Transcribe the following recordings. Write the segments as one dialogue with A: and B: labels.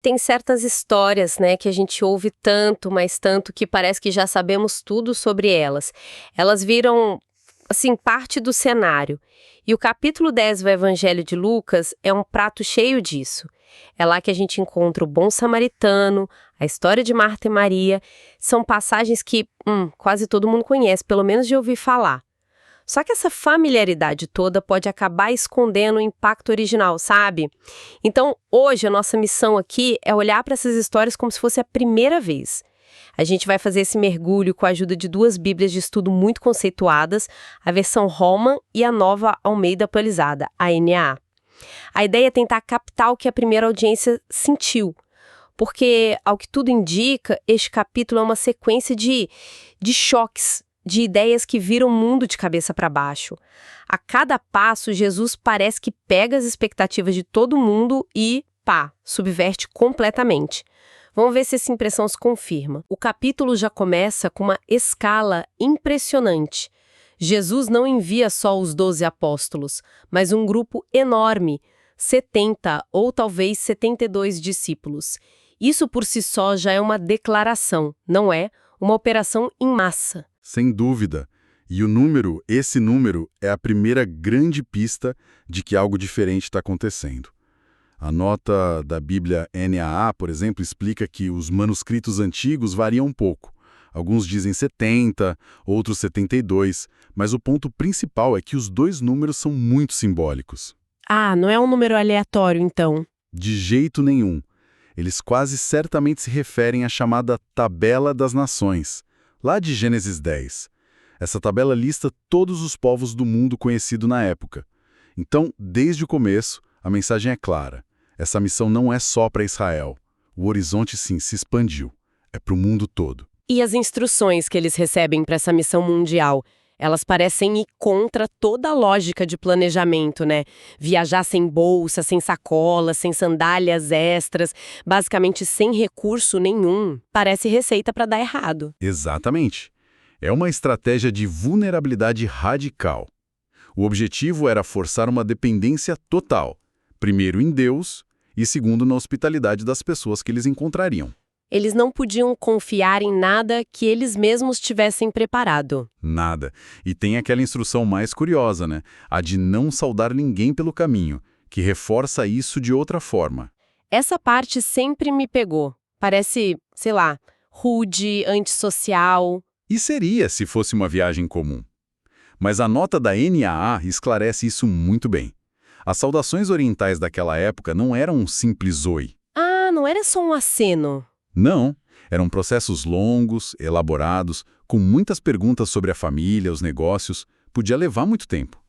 A: Tem certas histórias, né, que a gente ouve tanto, mas tanto, que parece que já sabemos tudo sobre elas. Elas viram, assim, parte do cenário. E o capítulo 10 do Evangelho de Lucas é um prato cheio disso. É lá que a gente encontra o bom samaritano, a história de Marta e Maria. São passagens que quase todo mundo conhece, pelo menos de ouvir falar. Só que essa familiaridade toda pode acabar escondendo o impacto original, sabe? Então, hoje, a nossa missão aqui é olhar para essas histórias como se fosse a primeira vez. A gente vai fazer esse mergulho com a ajuda de duas bíblias de estudo muito conceituadas, a versão Holman e a nova Almeida atualizada, a NAA. A ideia é tentar captar o que a primeira audiência sentiu, porque, ao que tudo indica, este capítulo é uma sequência de choques, de ideias que viram o mundo de cabeça para baixo. A cada passo, Jesus parece que pega as expectativas de todo mundo e, subverte completamente. Vamos ver se essa impressão se confirma. O capítulo já começa com uma escala impressionante. Jesus não envia só os 12 apóstolos, mas um grupo enorme, 70 ou talvez 72 discípulos. Isso por si só já é uma declaração, não é? Uma operação em massa.
B: Sem dúvida. E esse número, é a primeira grande pista de que algo diferente está acontecendo. A nota da Bíblia NAA, por exemplo, explica que os manuscritos antigos variam um pouco. Alguns dizem 70, outros 72, mas o ponto principal é que os dois números são muito simbólicos.
A: Não é um número aleatório, então?
B: De jeito nenhum. Eles quase certamente se referem à chamada Tabela das Nações, lá de Gênesis 10. Essa tabela lista todos os povos do mundo conhecido na época. Então, desde o começo, a mensagem é clara. Essa missão não é só para Israel. O horizonte, sim, se expandiu. É para o mundo todo.
A: E as instruções que eles recebem para essa missão mundial? Elas parecem ir contra toda a lógica de planejamento, né? Viajar sem bolsa, sem sacola, sem sandálias extras, basicamente sem recurso nenhum. Parece receita para dar errado.
B: Exatamente. É uma estratégia de vulnerabilidade radical. O objetivo era forçar uma dependência total, primeiro em Deus e segundo na hospitalidade das pessoas que eles encontrariam.
A: Eles não podiam confiar em nada que eles mesmos tivessem preparado.
B: Nada. E tem aquela instrução mais curiosa, né? A de não saudar ninguém pelo caminho, que reforça isso de outra forma.
A: Essa parte sempre me pegou. Parece, sei lá, rude, antissocial.
B: E seria se fosse uma viagem comum. Mas a nota da NAA esclarece isso muito bem. As saudações orientais daquela época não eram um simples oi.
A: Não era só um aceno.
B: Não, eram processos longos, elaborados, com muitas perguntas sobre a família, os negócios. Podia levar muito tempo.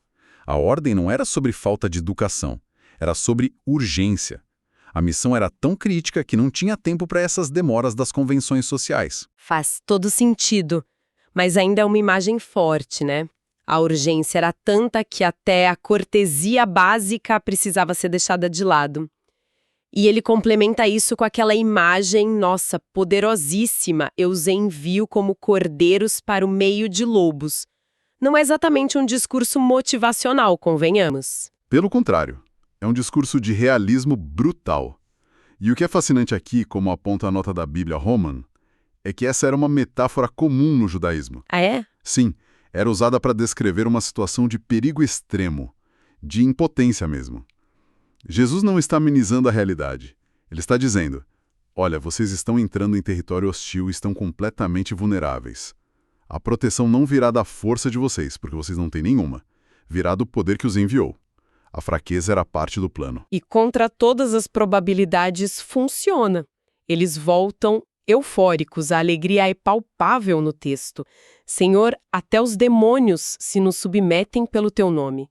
B: A ordem não era sobre falta de educação, era sobre urgência. A missão era tão crítica que não tinha tempo para essas demoras das convenções sociais.
A: Faz todo sentido, mas ainda é uma imagem forte, né? A urgência era tanta que até a cortesia básica precisava ser deixada de lado. E ele complementa isso com aquela imagem, nossa, poderosíssima, eu os envio como cordeiros para o meio de lobos. Não é exatamente um discurso motivacional, convenhamos.
B: Pelo contrário, é um discurso de realismo brutal. E o que é fascinante aqui, como aponta a nota da Bíblia Holman, é que essa era uma metáfora comum no judaísmo.
A: Ah, é?
B: Sim, era usada para descrever uma situação de perigo extremo, de impotência mesmo. Jesus não está amenizando a realidade. Ele está dizendo, olha, vocês estão entrando em território hostil e estão completamente vulneráveis. A proteção não virá da força de vocês, porque vocês não têm nenhuma. Virá do poder que os enviou. A fraqueza era parte do plano.
A: E contra todas as probabilidades funciona. Eles voltam eufóricos, a alegria é palpável no texto. Senhor, até os demônios se nos submetem pelo teu nome.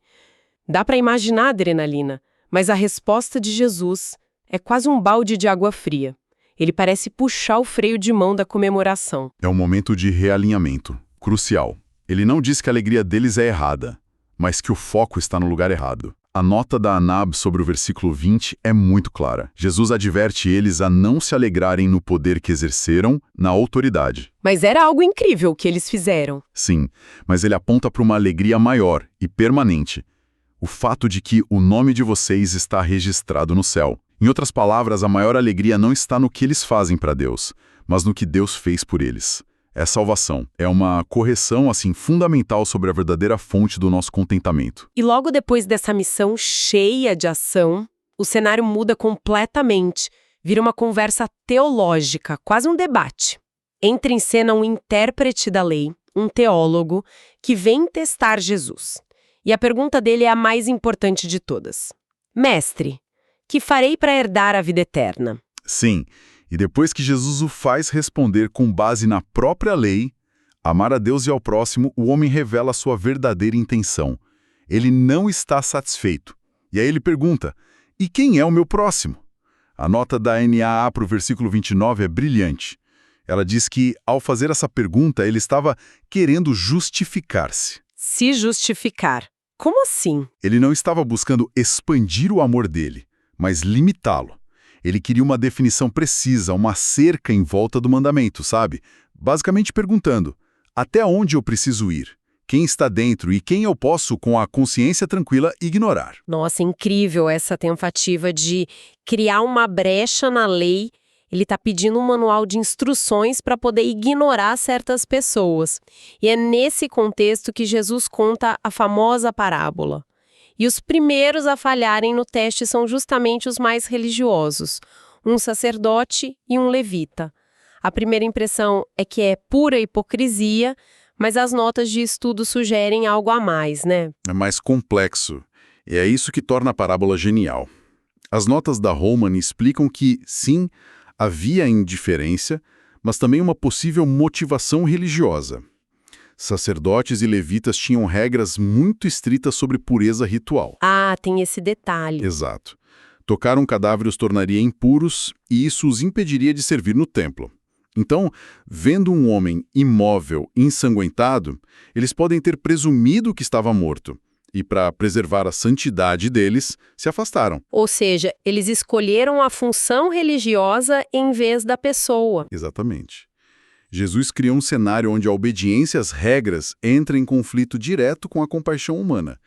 A: Dá para imaginar a adrenalina. Mas a resposta de Jesus é quase um balde de água fria. Ele parece puxar o freio de mão da comemoração.
B: É um momento de realinhamento, crucial. Ele não diz que a alegria deles é errada, mas que o foco está no lugar errado. A nota da Anab sobre o versículo 20 é muito clara. Jesus adverte eles a não se alegrarem no poder que exerceram, na autoridade.
A: Mas era algo incrível o que eles fizeram.
B: Sim, mas ele aponta para uma alegria maior e permanente. O fato de que o nome de vocês está registrado no céu. Em outras palavras, a maior alegria não está no que eles fazem para Deus, mas no que Deus fez por eles. É salvação. É uma correção, assim, fundamental sobre a verdadeira fonte do nosso contentamento.
A: E logo depois dessa missão cheia de ação, o cenário muda completamente. Vira uma conversa teológica, quase um debate. Entra em cena um intérprete da lei, um teólogo, que vem testar Jesus. E a pergunta dele é a mais importante de todas. Mestre, que farei para herdar a vida eterna?
B: Sim, e depois que Jesus o faz responder com base na própria lei, amar a Deus e ao próximo, o homem revela a sua verdadeira intenção. Ele não está satisfeito. E aí ele pergunta, e quem é o meu próximo? A nota da NAA para o versículo 29 é brilhante. Ela diz que, ao fazer essa pergunta, ele estava querendo justificar-se.
A: Se justificar. Como assim?
B: Ele não estava buscando expandir o amor dele, mas limitá-lo. Ele queria uma definição precisa, uma cerca em volta do mandamento, sabe? Basicamente perguntando, até onde eu preciso ir? Quem está dentro e quem eu posso, com a consciência tranquila, ignorar?
A: Nossa, incrível essa tentativa de criar uma brecha na lei. Ele está pedindo um manual de instruções para poder ignorar certas pessoas. E é nesse contexto que Jesus conta a famosa parábola. E os primeiros a falharem no teste são justamente os mais religiosos, um sacerdote e um levita. A primeira impressão é que é pura hipocrisia, mas as notas de estudo sugerem algo a mais, né?
B: É mais complexo. E é isso que torna a parábola genial. As notas da Holman explicam que, sim, havia indiferença, mas também uma possível motivação religiosa. Sacerdotes e levitas tinham regras muito estritas sobre pureza ritual.
A: Ah, tem esse detalhe.
B: Exato. Tocar um cadáver os tornaria impuros e isso os impediria de servir no templo. Então, vendo um homem imóvel, ensanguentado, eles podem ter presumido que estava morto. E, para preservar a santidade deles, se afastaram.
A: Ou seja, eles escolheram a função religiosa em vez da pessoa.
B: Exatamente. Jesus criou um cenário onde a obediência às regras entra em conflito direto com a compaixão humana.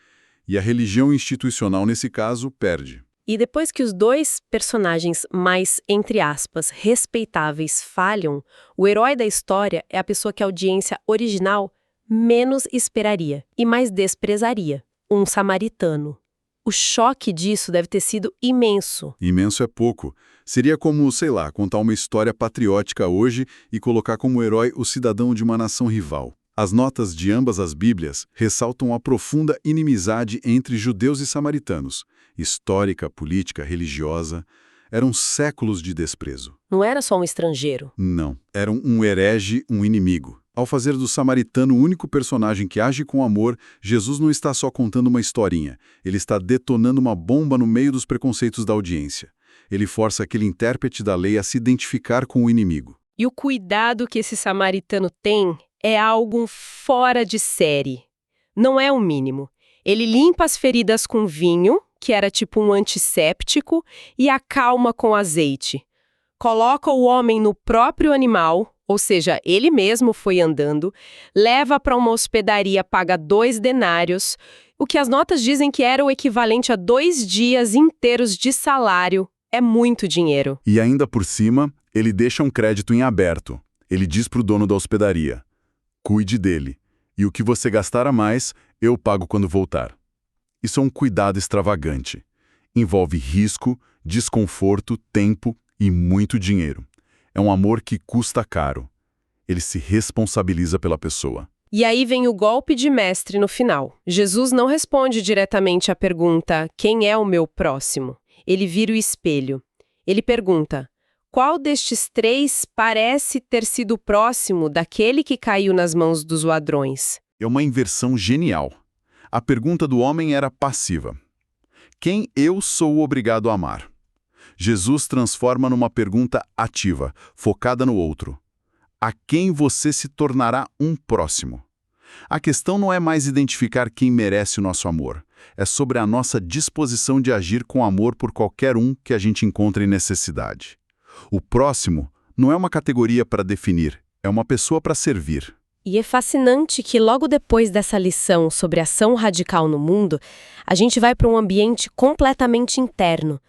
B: E a religião institucional, nesse caso, perde.
A: E depois que os dois personagens mais, entre aspas, respeitáveis falham, o herói da história é a pessoa que a audiência original menos esperaria e mais desprezaria, um samaritano. O choque disso deve ter sido imenso.
B: Imenso é pouco. Seria como, sei lá, contar uma história patriótica hoje e colocar como herói o cidadão de uma nação rival. As notas de ambas as Bíblias ressaltam a profunda inimizade entre judeus e samaritanos. Histórica, política, religiosa. Eram séculos de desprezo.
A: Não era só um estrangeiro.
B: Não. Eram um herege, um inimigo. Ao fazer do samaritano o único personagem que age com amor, Jesus não está só contando uma historinha. Ele está detonando uma bomba no meio dos preconceitos da audiência. Ele força aquele intérprete da lei a se identificar com o inimigo.
A: E o cuidado que esse samaritano tem é algo fora de série. Não é o mínimo. Ele limpa as feridas com vinho, que era tipo um antisséptico, e acalma com azeite. Coloca o homem no próprio animal, ou seja, ele mesmo foi andando, leva para uma hospedaria, paga 2 denários, o que as notas dizem que era o equivalente a 2 dias inteiros de salário. É muito dinheiro.
B: E ainda por cima, ele deixa um crédito em aberto. Ele diz para o dono da hospedaria, cuide dele, e o que você gastar a mais, eu pago quando voltar. Isso é um cuidado extravagante. Envolve risco, desconforto, tempo e muito dinheiro. É um amor que custa caro. Ele se responsabiliza pela pessoa.
A: E aí vem o golpe de mestre no final. Jesus não responde diretamente à pergunta, quem é o meu próximo? Ele vira o espelho. Ele pergunta, qual destes 3 parece ter sido próximo daquele que caiu nas mãos dos ladrões?
B: É uma inversão genial. A pergunta do homem era passiva. Quem eu sou obrigado a amar? Jesus transforma numa pergunta ativa, focada no outro. A quem você se tornará um próximo? A questão não é mais identificar quem merece o nosso amor. É sobre a nossa disposição de agir com amor por qualquer um que a gente encontre em necessidade. O próximo não é uma categoria para definir, é uma pessoa para servir.
A: E é fascinante que logo depois dessa lição sobre ação radical no mundo, a gente vai para um ambiente completamente interno.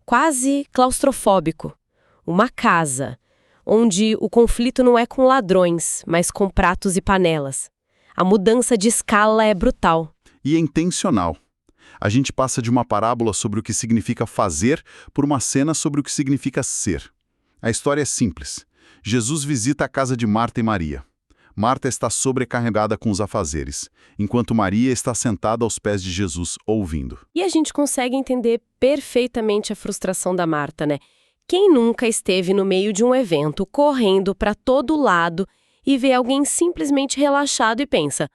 A: quase claustrofóbico. Uma casa, onde o conflito não é com ladrões, mas com pratos e panelas. A mudança de escala é brutal.
B: E é intencional. A gente passa de uma parábola sobre o que significa fazer por uma cena sobre o que significa ser. A história é simples. Jesus visita a casa de Marta e Maria. Marta está sobrecarregada com os afazeres, enquanto Maria está sentada aos pés de Jesus, ouvindo.
A: E a gente consegue entender perfeitamente a frustração da Marta, né? Quem nunca esteve no meio de um evento, correndo para todo lado e vê alguém simplesmente relaxado e pensa: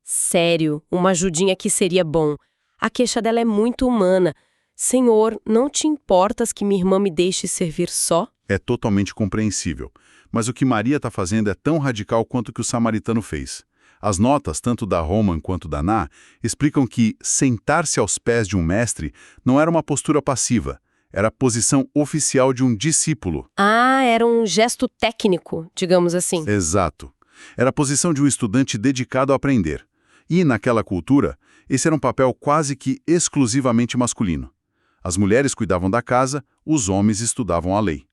A: sério, uma ajudinha aqui seria bom. A queixa dela é muito humana. Senhor, não te importas que minha irmã me deixe servir só?
B: É totalmente compreensível. Mas o que Maria está fazendo é tão radical quanto o que o samaritano fez. As notas, tanto da Roman quanto da Ná, explicam que sentar-se aos pés de um mestre não era uma postura passiva, era a posição oficial de um discípulo.
A: Ah, era um gesto técnico, digamos assim.
B: Exato. Era a posição de um estudante dedicado a aprender. E, naquela cultura, esse era um papel quase que exclusivamente masculino. As mulheres cuidavam da casa, os homens estudavam a lei.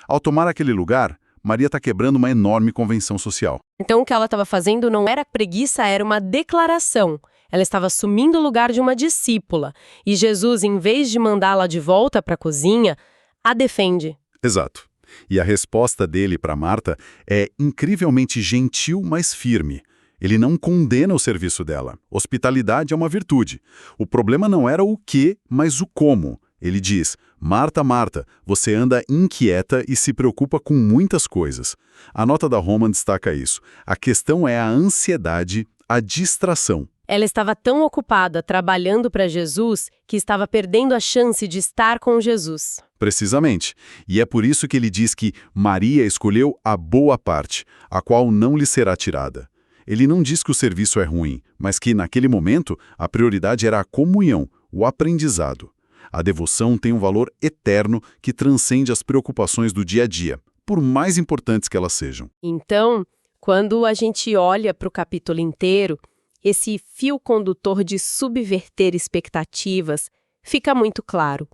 B: Ao tomar aquele lugar, Maria está quebrando uma enorme convenção social.
A: Então o que ela estava fazendo não era preguiça, era uma declaração. Ela estava assumindo o lugar de uma discípula. E Jesus, em vez de mandá-la de volta para a cozinha, a defende.
B: Exato. E a resposta dele para Marta é incrivelmente gentil, mas firme. Ele não condena o serviço dela. Hospitalidade é uma virtude. O problema não era o que, mas o como. Ele diz: Marta, Marta, você anda inquieta e se preocupa com muitas coisas. A nota da Roman destaca isso. A questão é a ansiedade, a distração.
A: Ela estava tão ocupada trabalhando para Jesus que estava perdendo a chance de estar com Jesus.
B: Precisamente. E é por isso que ele diz que Maria escolheu a boa parte, a qual não lhe será tirada. Ele não diz que o serviço é ruim, mas que, naquele momento, a prioridade era a comunhão, o aprendizado. A devoção tem um valor eterno que transcende as preocupações do dia a dia, por mais importantes que elas sejam.
A: Então, quando a gente olha para o capítulo inteiro, esse fio condutor de subverter expectativas fica muito claro.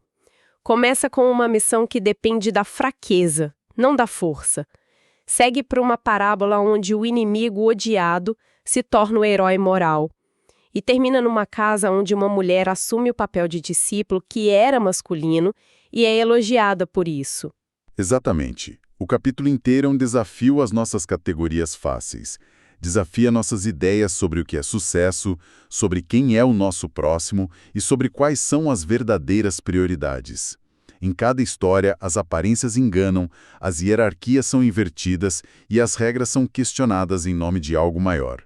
A: Começa com uma missão que depende da fraqueza, não da força. Segue para uma parábola onde o inimigo odiado se torna o herói moral. E termina numa casa onde uma mulher assume o papel de discípulo que era masculino e é elogiada por isso.
B: Exatamente. O capítulo inteiro é um desafio às nossas categorias fáceis. Desafia nossas ideias sobre o que é sucesso, sobre quem é o nosso próximo e sobre quais são as verdadeiras prioridades. Em cada história, as aparências enganam, as hierarquias são invertidas e as regras são questionadas em nome de algo maior.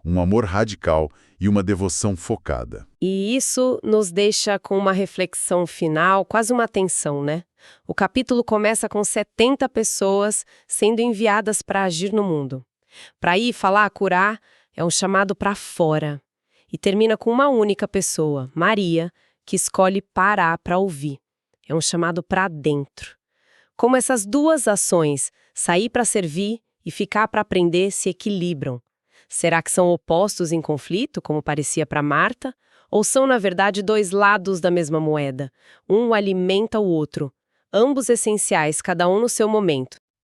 B: Um amor radical e uma devoção focada.
A: E isso nos deixa com uma reflexão final, quase uma tensão, né? O capítulo começa com 70 pessoas sendo enviadas para agir no mundo. Para ir falar, curar, é um chamado para fora. E termina com uma única pessoa, Maria, que escolhe parar para ouvir. É um chamado para dentro. Como essas duas ações, sair para servir e ficar para aprender, se equilibram. Será que são opostos em conflito, como parecia para Marta? Ou são, na verdade, dois lados da mesma moeda? Um alimenta o outro. Ambos essenciais, cada um no seu momento.